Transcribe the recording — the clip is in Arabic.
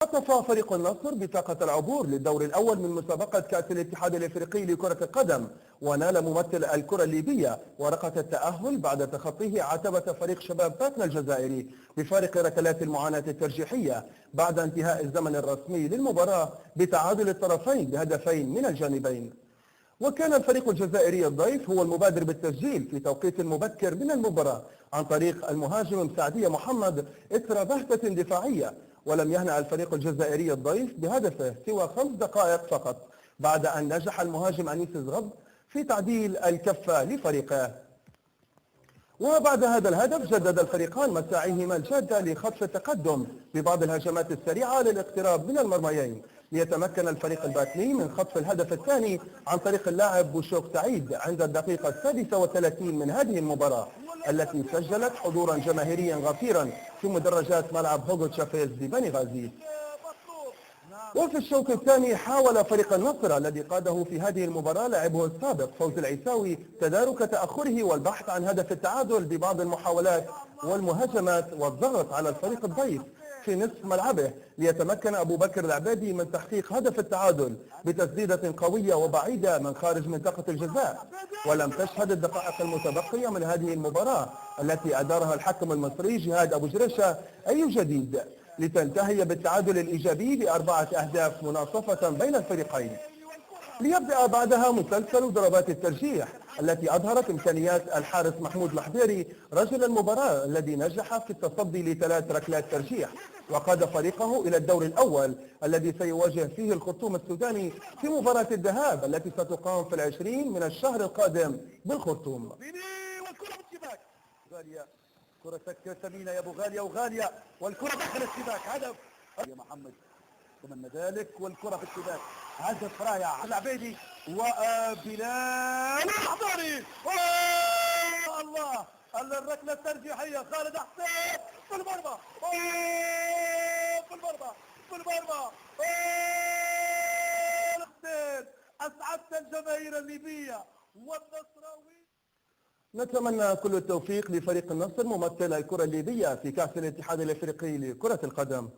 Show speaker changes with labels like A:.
A: خطف فريق النصر بطاقة العبور للدور الأول من مسابقة كأس الاتحاد الإفريقي لكرة القدم، ونال ممثل الكرة الليبية ورقة التأهل بعد تخطيه عتبة فريق شباب باتنا الجزائري بفارق ركلات المعاناة الترجيحية بعد انتهاء الزمن الرسمي للمباراة بتعادل الطرفين بهدفين من الجانبين. وكان الفريق الجزائري الضيف هو المبادر بالتسجيل في توقيت مبكر من المباراة عن طريق المهاجم مساعدية محمد إثر بهتة دفاعية، ولم يهنأ الفريق الجزائري الضيف بهدفه سوى 5 دقائق فقط بعد أن نجح المهاجم أنيس زغب في تعديل الكفة لفريقه. وبعد هذا الهدف جدد الفريقان مساعيهما الجادة لخطف التقدم ببعض الهجمات السريعة للاقتراب من المرميين، ليتمكن الفريق الباتني من خطف الهدف الثاني عن طريق اللاعب بوشوك سعيد عند الدقيقة 36 من هذه المباراة، التي سجلت حضورا جماهيريا غفيرا في مدرجات ملعب هوغو تشافيز ببني غازي. وفي الشوط الثاني حاول فريق النصر الذي قاده في هذه المباراة لاعبه السابق فوز العيساوي تدارك تأخره والبحث عن هدف التعادل ببعض المحاولات والمهاجمات والضغط على الفريق الضيف في نصف ملعبه، ليتمكن أبو بكر العبادي من تحقيق هدف التعادل بتسديدة قوية وبعيدة من خارج منطقة الجزاء. ولم تشهد الدقائق المتبقية من هذه المباراة التي أدارها الحكم المصري جهاد أبو جريشة أي جديد، لتنتهي بالتعادل الإيجابي ب4 أهداف مناصفة بين الفريقين، ليبدأ بعدها مسلسل ضربات الترجيح التي أظهرت إمكانيات الحارس محمود الحضيري رجل المباراة الذي نجح في التصدي ل3 ركلات ترجيح، وقاد فريقه إلى الدور الأول الذي سيواجه فيه الخرطوم السوداني في مباراة الذهاب التي ستقام في 20 من الشهر القادم بالخرطوم. كرة تكتير ثمينة يا ابو غالية وغالية، والكرة داخل الشباك، هدف يا محمد اتمنى ذلك، والكرة في الشباك، هدف رائع العبيدي وبلال الحضاري. الله الركلة الترجيحية خالد حسين في المرمى، في المرمى، في المرمى، اسعدت الجماهير الليبية والنصراوي. نتمنى كل التوفيق لفريق النصر ممثل الكرة الليبية في كأس الاتحاد الافريقي لكرة القدم.